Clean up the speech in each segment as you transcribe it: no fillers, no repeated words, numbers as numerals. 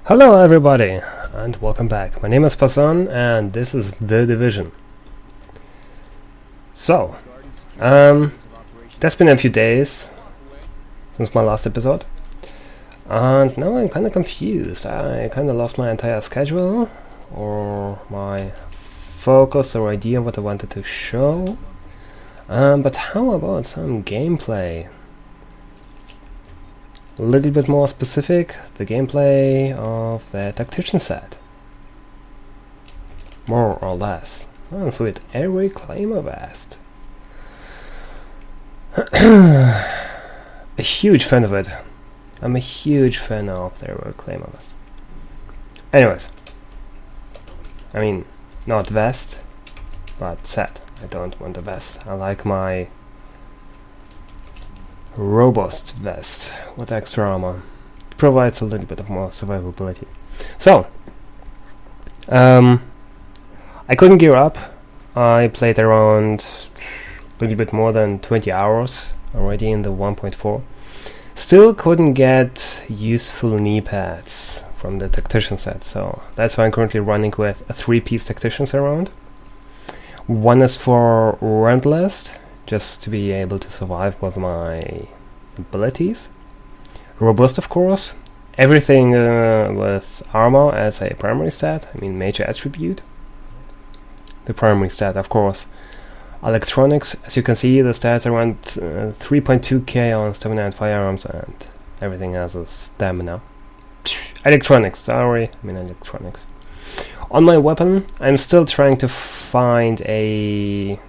Hello everybody, and welcome back. My name is Passan, and this is The Division. So, there's been a few days since my last episode, and now I'm kinda confused. I kinda lost my entire schedule, or my focus or idea what I wanted to show. But how about some gameplay? A little bit more specific, the gameplay of the tactician set. More or less. Oh, sweet. Every claim of vest. A huge fan of it. I'm a huge fan of the every claim of vest. Anyways. I mean, not vest, but set. I don't want a vest. I like my robust vest with extra armor. It provides a little bit of more survivability. So, I couldn't gear up. I played around a little bit more than 20 hours already in the 1.4. Still couldn't get useful knee pads from the tactician set, so that's why I'm currently running with a 3-piece tacticians around. One is for Rentless, just to be able to survive with my abilities. Robust, of course. Everything with armor as a primary stat, I mean major attribute. The primary stat, of course. Electronics, as you can see, the stats are around 3.2k on stamina and firearms, and everything has a stamina. Electronics, sorry, I mean electronics. On my weapon, I'm still trying to find a...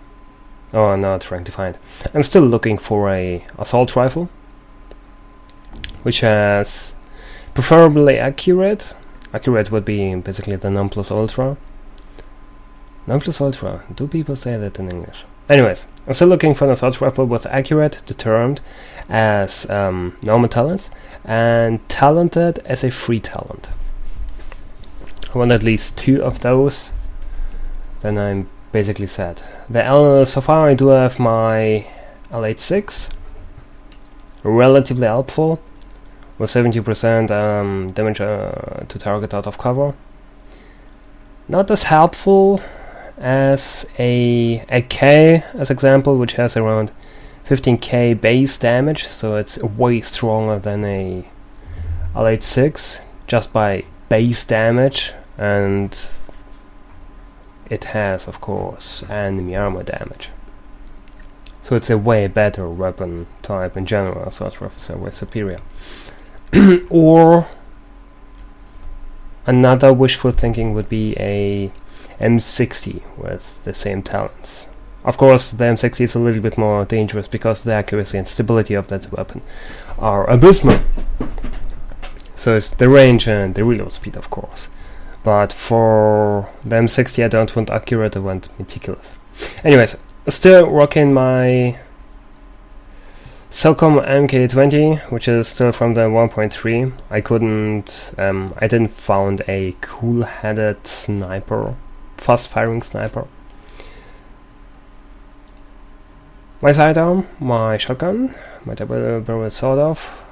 Oh, not trying to find. I'm still looking for a assault rifle, which has preferably accurate. Accurate would be basically the non plus ultra. Non plus ultra. Do people say that in English? Anyways, I'm still looking for an assault rifle with accurate, determined as normal talents, and talented as a free talent. I want at least 2 of those. Then I'm basically set. So far I do have my L86, relatively helpful, with 70% damage to target out of cover. Not as helpful as a K, as example, which has around 15k base damage, so it's way stronger than a L86 just by base damage, and it has, of course, enemy armor damage. So it's a way better weapon type in general. Assault rifles are way superior. Or another wishful thinking would be a M60 with the same talents. Of course, the M60 is a little bit more dangerous because the accuracy and stability of that weapon are abysmal. So it's the range and the reload speed, of course. But for the M60 I don't want accurate, I want meticulous. Anyways, still rocking my Cellcom MK20, which is still from the 1.3. I didn't found a cool-headed sniper, fast-firing sniper. My sidearm, my shotgun, my double-barrel sawed-off.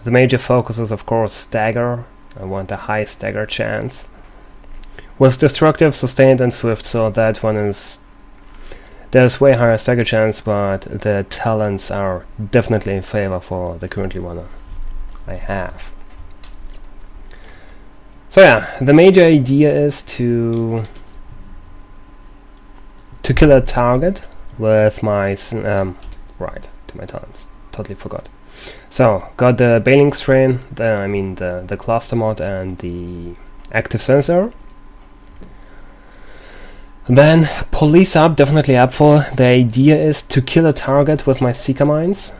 The major focus is, of course, stagger. I want a high stagger chance. With destructive, sustained, and swift, so that one is... There's way higher stagger chance, but the talents are definitely in favor for the currently one I have. So yeah, the major idea is to kill a target with my... right, to my talents. Totally forgot. So, got the bailing strain, the cluster mod and the active sensor. Then police up, definitely helpful. The idea is to kill a target with my Seeker Mines,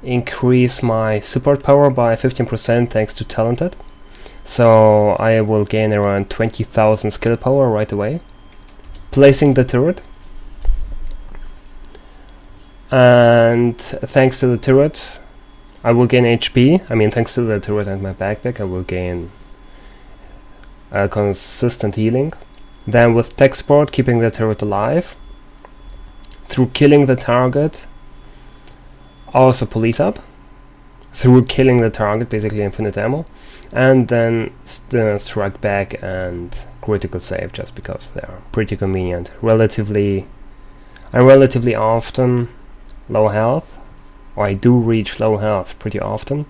increase my support power by 15% thanks to talented. So I will gain around 20,000 skill power right away. Placing the turret. And thanks to the turret, I will gain HP. Thanks to the turret and my backpack, I will gain consistent healing. Then with tech support, keeping the turret alive. Through killing the target, also police up. through killing the target, basically infinite ammo, and then strike back and critical save, just because they're pretty convenient. I'm relatively often low health, or I do reach low health pretty often,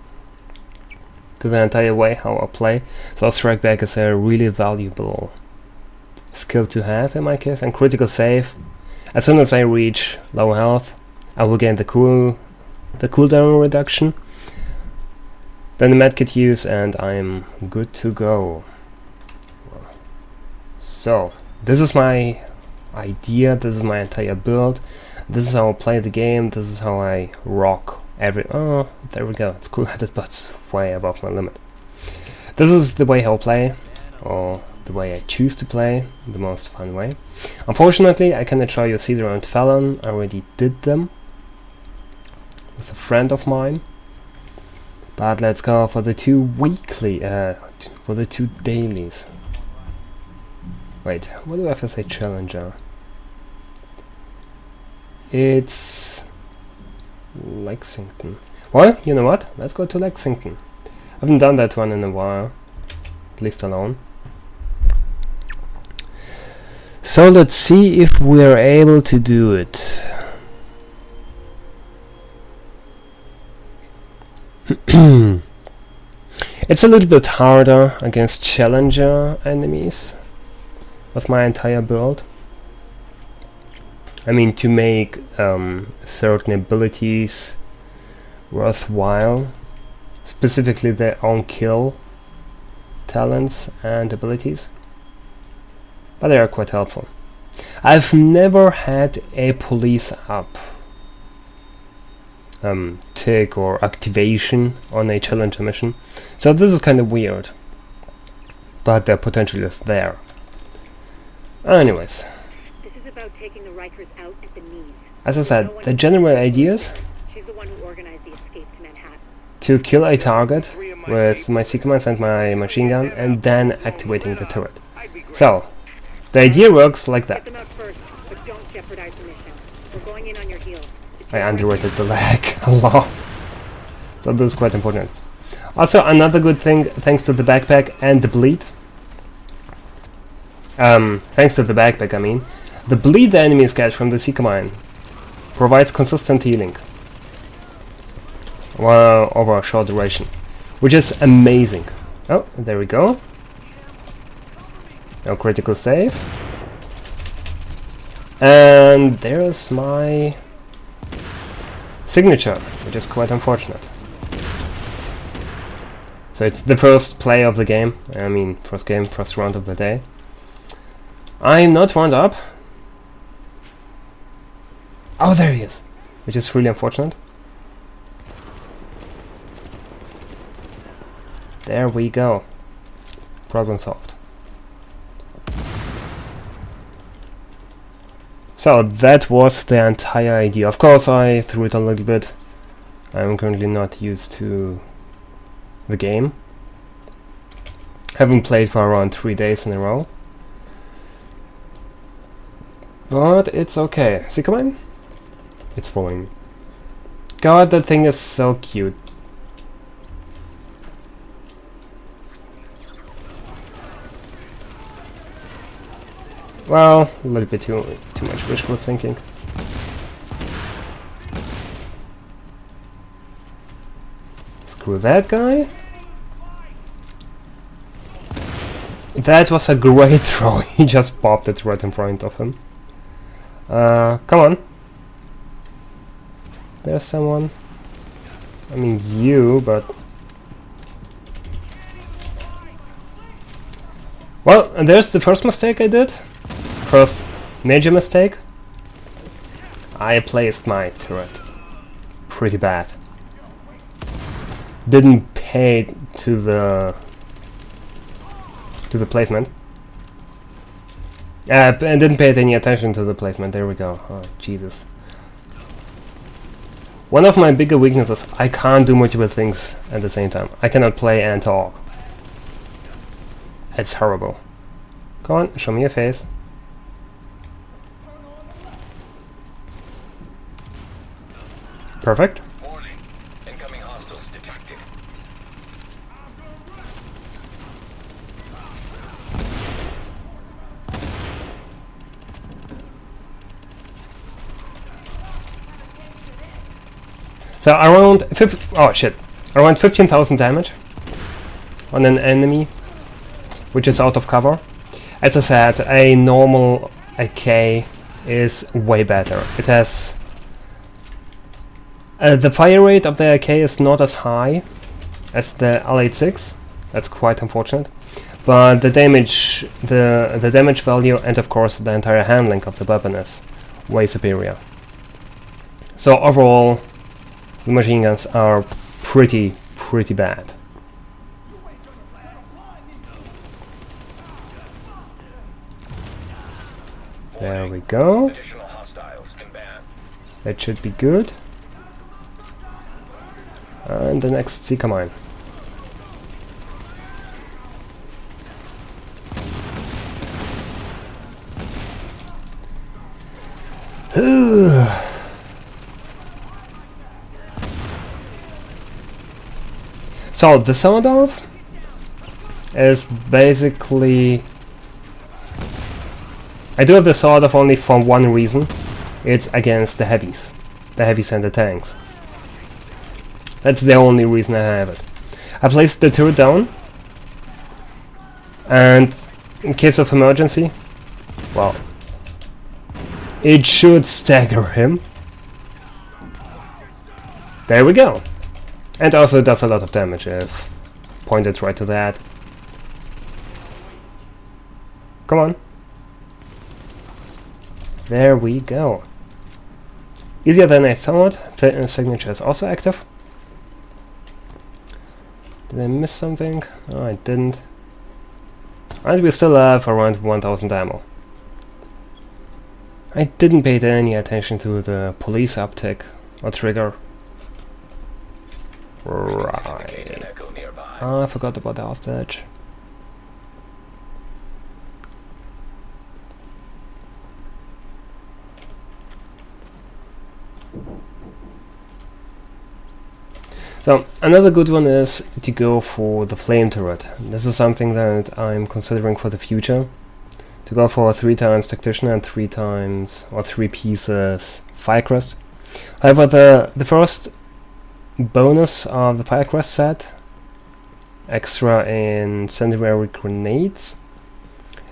to the entire way how I play, so strike back is a really valuable skill to have in my case, and critical save. As soon as I reach low health, I will gain the cooldown reduction, then the medkit use, and I'm good to go. So, this is my idea, this is my entire build, this is how I play the game, this is how I rock oh, there we go, it's cool headed, but it's way above my limit. This is the way how I play, or the way I choose to play, the most fun way. Unfortunately, I cannot show you Cedar and Fallon, I already did them with a friend of mine. But let's go for the 2 weekly, for the 2 dailies. Wait, what do I have to say challenger? It's Lexington. Well, you know what? Let's go to Lexington. I haven't done that one in a while, at least alone. So let's see if we're able to do it. It's a little bit harder against challenger enemies with my entire build. I mean, to make certain abilities worthwhile, specifically their own kill talents and abilities, but they are quite helpful. I've never had a police up tick or activation on a challenger mission, so this is kind of weird, but the potential is there. Anyways, this is about taking the Rikers out at the knees. As I said, the general ideas She's the one who organized the escape to Manhattan. To kill a target with my sequence and my machine gun, and then activating the turret. So, the idea works like that. Get them out first, but don't jeopardize the mission. We're going in on your heels. I underrated the lag a lot, so this is quite important. Also, another good thing, thanks to the backpack and the bleed. Thanks to the backpack, I mean, the bleed the enemies get from the Seeker Mine provides consistent healing, well, over a short duration, which is amazing. Oh, there we go. No critical save. And there's my signature, which is quite unfortunate. So it's the first play of the game, I mean, first round of the day. I'm not round up. Oh, there he is, which is really unfortunate. There we go. Problem solved. So that was the entire idea. Of course, I threw it a little bit. I'm currently not used to the game. Haven't played for around 3 days in a row. But it's okay. See, come on. It's following me. God, that thing is so cute. Well, a little bit too much wishful thinking. Screw that guy. That was a great throw. He just popped it right in front of him. Come on. There's someone. I mean you, but... Well, and there's the first mistake I did. First major mistake. I placed my turret pretty bad. Didn't pay to the placement. And didn't pay any attention to the placement. There we go. Oh, Jesus. One of my bigger weaknesses, I can't do multiple things at the same time. I cannot play and talk. It's horrible. Come on, show me your face. Perfect. Warning. Incoming hostiles detected. So around 15,000 damage on an enemy, which is out of cover. As I said, a normal AK is way better. It has the fire rate of the AK is not as high as the L86. That's quite unfortunate. But the damage, the damage value, and of course the entire handling of the weapon is way superior. So overall, the machine guns are pretty bad. There we go. That should be good. And the next Seeker mine. So the sawed-off is basically... I do have the sawed-off only for one reason. It's against the heavies and the tanks. That's the only reason I have it. I placed the turret down, and in case of emergency, well, it should stagger him. There we go. And also does a lot of damage if pointed right to that. Come on. There we go. Easier than I thought. The signature is also active. Did I miss something? Oh, I didn't. And we still have around 1000 ammo. I didn't pay any attention to the police uptick or trigger. Right. Oh, I forgot about the hostage. So, another good one is to go for the flame turret. This is something that I'm considering for the future. To go for 3 times Tactician and 3 pieces Firecrest. However, the first bonus of the Firecrest set, extra in incendiary grenades,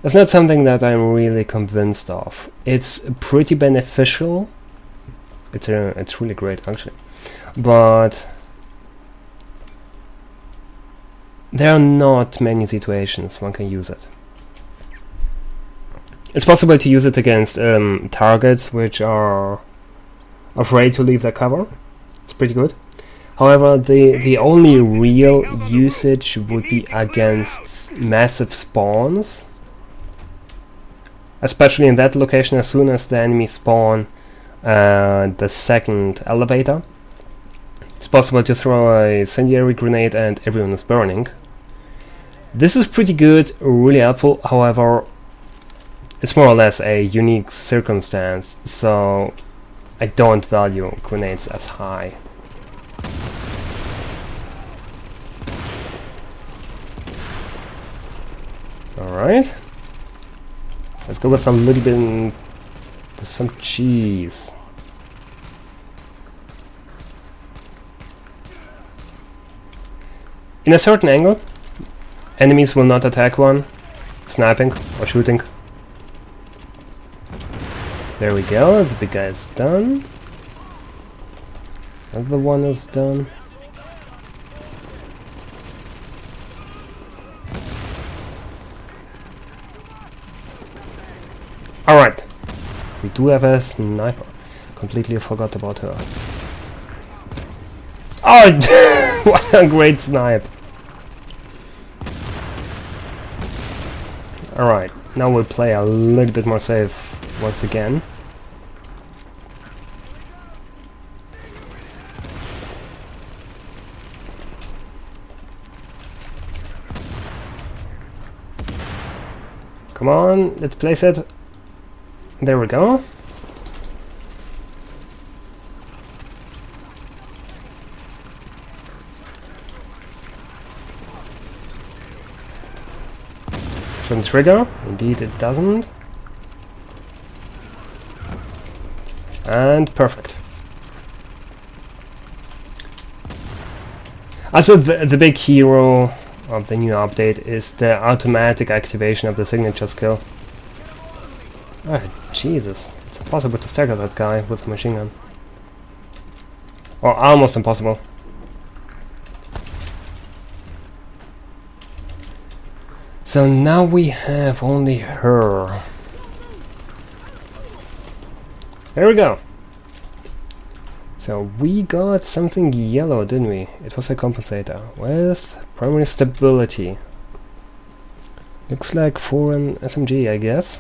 is not something that I'm really convinced of. It's pretty beneficial. It's really great actually, but there are not many situations one can use it. It's possible to use it against targets which are afraid to leave their cover. It's pretty good. However, the only real usage would be against massive spawns, especially in that location. As soon as the enemy spawn the second elevator, it's possible to throw a incendiary grenade and everyone is burning. This is pretty good, really helpful. However, it's more or less a unique circumstance, so I don't value grenades as high. Alright. Let's go with a little bit with some cheese. In a certain angle, enemies will not attack one, sniping or shooting. There we go, the big guy is done. Another one is done. Alright, we do have a sniper. Completely forgot about her. Oh, what a great snipe! Alright, now we'll play a little bit more safe once again. Come on, let's place it. There we go. Shouldn't trigger. Indeed it doesn't. And perfect. Also, the big hero of the new update is the automatic activation of the signature skill. Ah, Jesus. It's impossible to stagger that guy with a machine gun. Or almost impossible. So now we have only her. There we go. So we got something yellow, didn't we? It was a compensator with primary stability. Looks like for an SMG, I guess.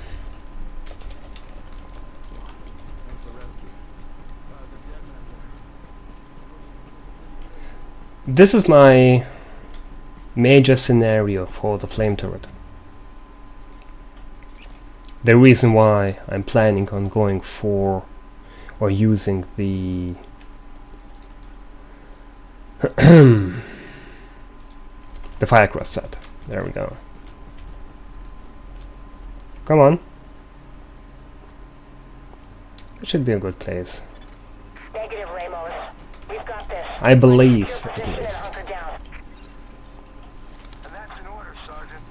This is my major scenario for the flame turret. The reason why I'm planning on going for or using the the Firecrest set. There we go. Come on. It should be a good place. Negative, Ramos. We've got this. I believe, at least. And that's an order, Sergeant.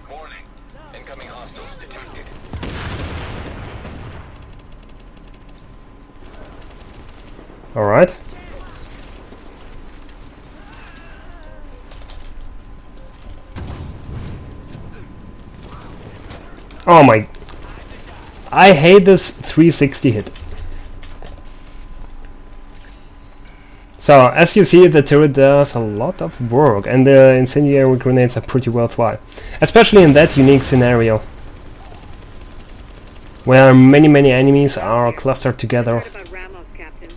Warning. Incoming hostiles detected. Alright. Oh my... I hate this 360 hit. So, as you see, the turret does a lot of work, and the incendiary grenades are pretty worthwhile. Especially in that unique scenario, where many enemies are clustered together. Heard about Ramos, Captain.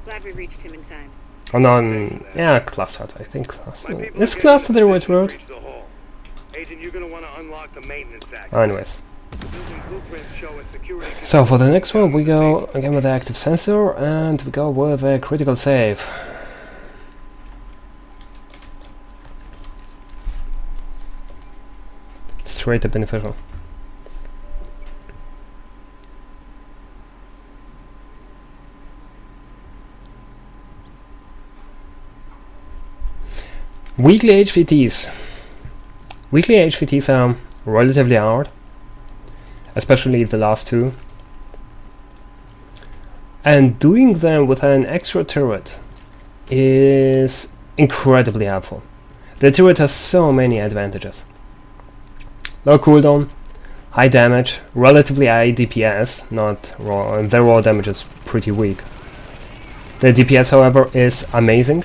Glad we reached him in time. Oh no, yeah, clustered, I think. Clustered. Is clustered the right word? Agent, you're gonna want to unlock the maintenance act. Anyways. The building blueprints show a security. So for the next one we go again with the active sensor and we go with a critical save. Straight to beneficial. Weekly HVTs. Weekly HVTs are relatively hard, especially the last two. And doing them with an extra turret is incredibly helpful. The turret has so many advantages. Low cooldown, high damage, relatively high DPS, not raw, and the raw damage is pretty weak. The DPS, however, is amazing.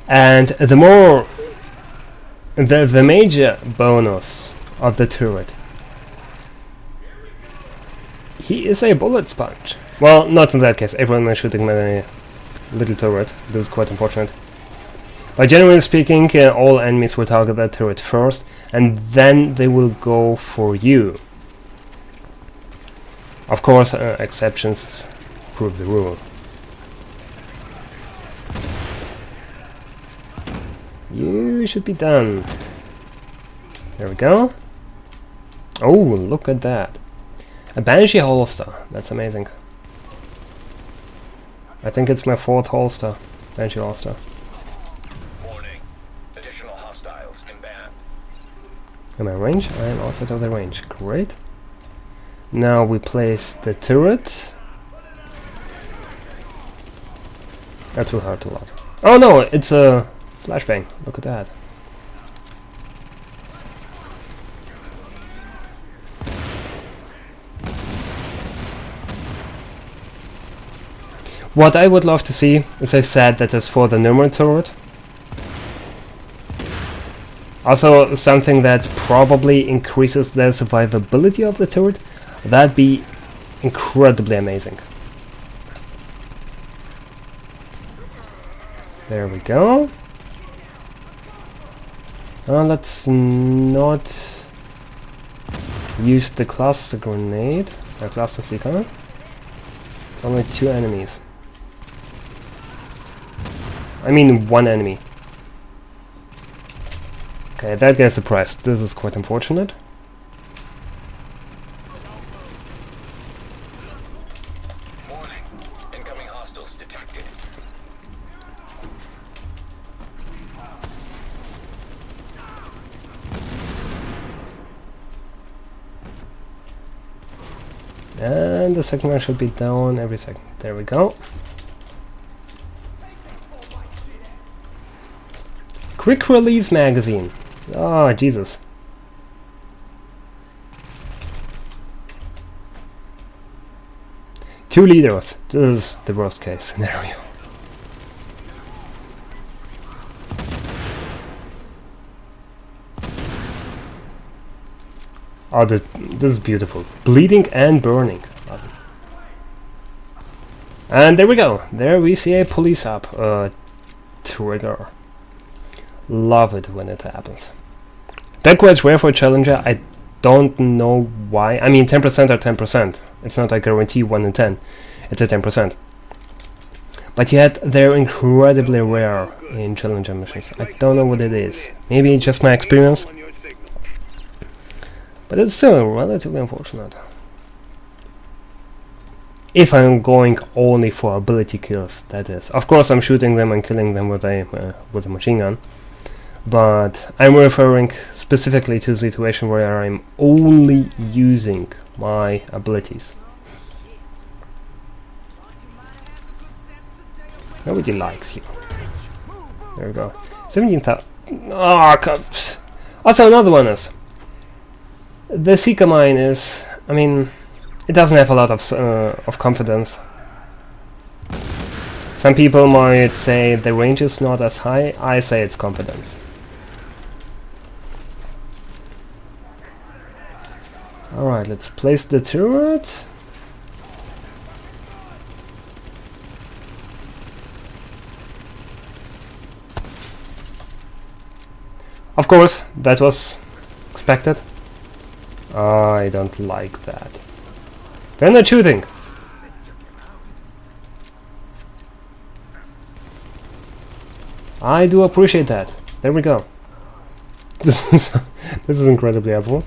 And the major bonus of the turret, he is a bullet sponge. Well, not in that case, everyone is shooting with a little turret, this is quite unfortunate. But generally speaking, all enemies will target that turret first, and then they will go for you. Of course, exceptions prove the rule. You should be done. There we go. Oh, look at that. A Banshee holster. That's amazing. I think it's my 4th holster. Banshee holster. Warning. Additional hostiles inbound. Am I in range? I am outside of the range. Great. Now we place the turret. That will hurt a lot. Oh no, it's a flashbang. Look at that. What I would love to see, as I said, that is for the normal turret. Also something that probably increases the survivability of the turret. That'd be incredibly amazing. There we go. Let's not use the cluster grenade, or cluster seeker. It's only 2 enemies. I mean 1 enemy. Okay, that guy's suppressed. This is quite unfortunate. detected. And the second one should be down every second. There we go. Quick release magazine. Oh, Jesus. Two liters. This is the worst case scenario. Oh, this is beautiful. Bleeding and burning. Love it. And there we go. There we see a police up. Trigger. Love it when it happens. That quite rare for a challenger. I don't know why. I mean, 10% are 10%. It's not a guarantee 1 in 10. It's a 10%. But yet, they're incredibly rare in challenger missions. I don't know what it is. Maybe it's just my experience. But it's still relatively unfortunate. If I'm going only for ability kills, that is. Of course, I'm shooting them and killing them with a machine gun. But I'm referring specifically to a situation where I'm only using my abilities. Nobody likes you. There we go. 17,000. Oh, God. Also, another one is the Seeker mine is. I mean, it doesn't have a lot of confidence. Some people might say the range is not as high. I say it's confidence. Alright, let's place the turret. Of course, that was expected. I don't like that. They're not shooting. I do appreciate that. There we go. This is incredibly helpful.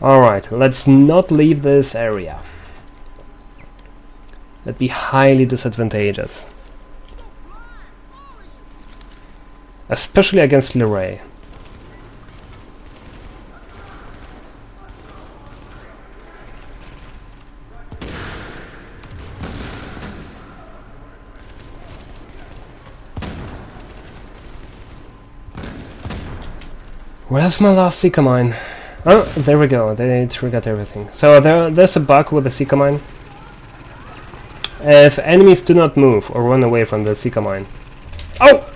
Alright, let's not leave this area. That'd be highly disadvantageous. Especially against Leray. Where's my last Seeker mine? Oh, there we go. They triggered everything. So there's a bug with the Seeker mine. If enemies do not move or run away from the Seeker mine. Oh!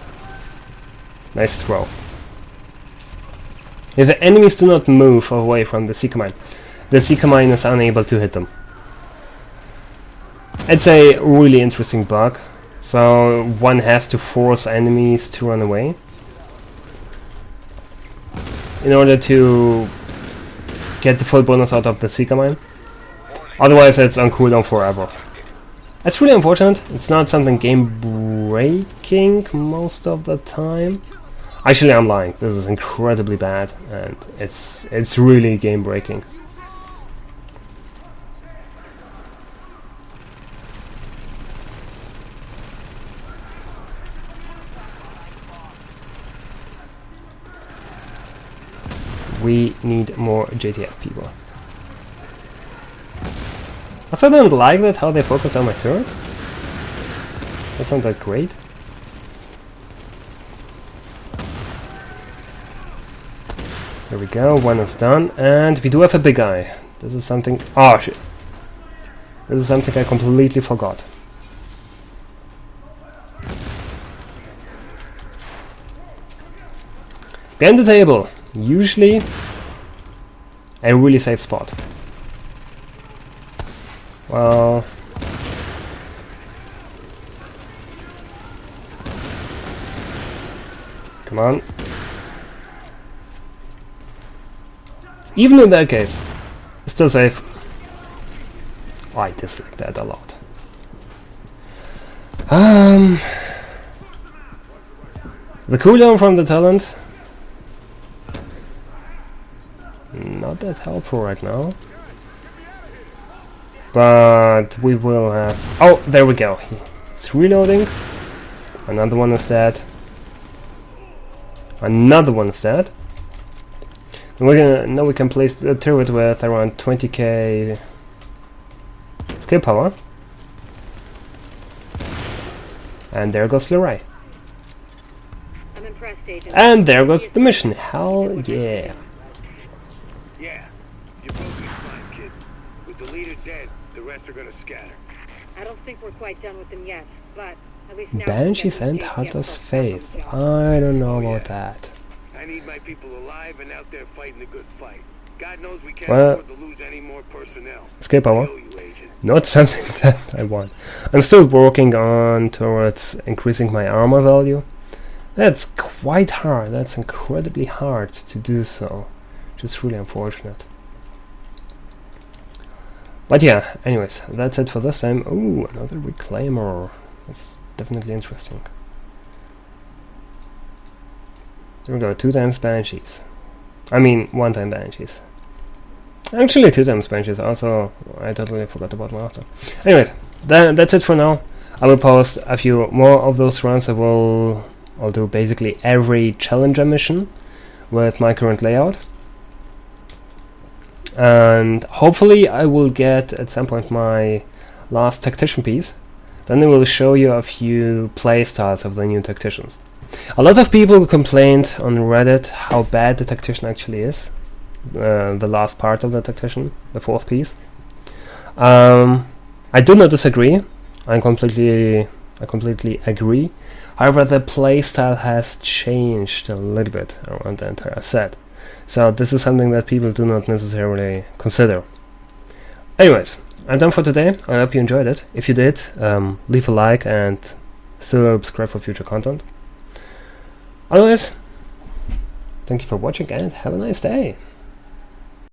Nice throw. If the enemies do not move away from the Seeker mine is unable to hit them. It's a really interesting bug. So one has to force enemies to run away in order to get the full bonus out of the Seeker mine. Otherwise it's on cooldown forever. That's really unfortunate. It's not something game breaking most of the time. Actually, I'm lying. This is incredibly bad and it's really game breaking. We need more JTF people. Also, I don't like that how they focus on my turret. That's not that great. There we go, one is done, and we do have a big guy. This is something. Oh shit! This is something I completely forgot. Behind the table. Usually a really safe spot. Well, come on. Even in that case, it's still safe. Oh, I dislike that a lot. The cooldown from the talent. Not that helpful right now. But we will have... Oh, there we go. It's reloading. Another one is dead. Another one is dead. Now we can place the turret with around 20k skill power. And there goes Leray. I'm impressed, Agent. And there goes the mission. Hell yeah. Yeah, you're both in fine, kid. With the leader dead, the rest are gonna scatter. I don't think we're quite done with them yet, but at least now Banshees we can and get Hunter's folks back on the Faith. job. I don't know Oh, about yeah. that. I need my people alive and out there fighting a good fight. God knows we can't Well- afford to lose any more personnel. Skill power. I owe you, Agent. Not something that I want. I'm still working on towards increasing my armor value. That's quite hard. That's incredibly hard to do so. Which is really unfortunate. But yeah, anyways, that's it for this time. Ooh, another reclaimer. That's definitely interesting. There we go, 2 times Banshees. I mean, 1 time Banshees. Actually, 2 times Banshees. Also, I totally forgot about Master. Anyways, that's it for now. I will post a few more of those runs. I'll do basically every Challenger mission with my current layout. And hopefully I will get at some point my last tactician piece. Then I will show you a few playstyles of the new tacticians. A lot of people complained on Reddit how bad the tactician actually is. The last part of the tactician, the 4th piece. I do not disagree. I completely agree. However, the playstyle has changed a little bit around the entire set. So this is something that people do not necessarily consider. Anyways, I'm done for today. I hope you enjoyed it. If you did, leave a like and subscribe for future content. Otherwise, thank you for watching and have a nice day.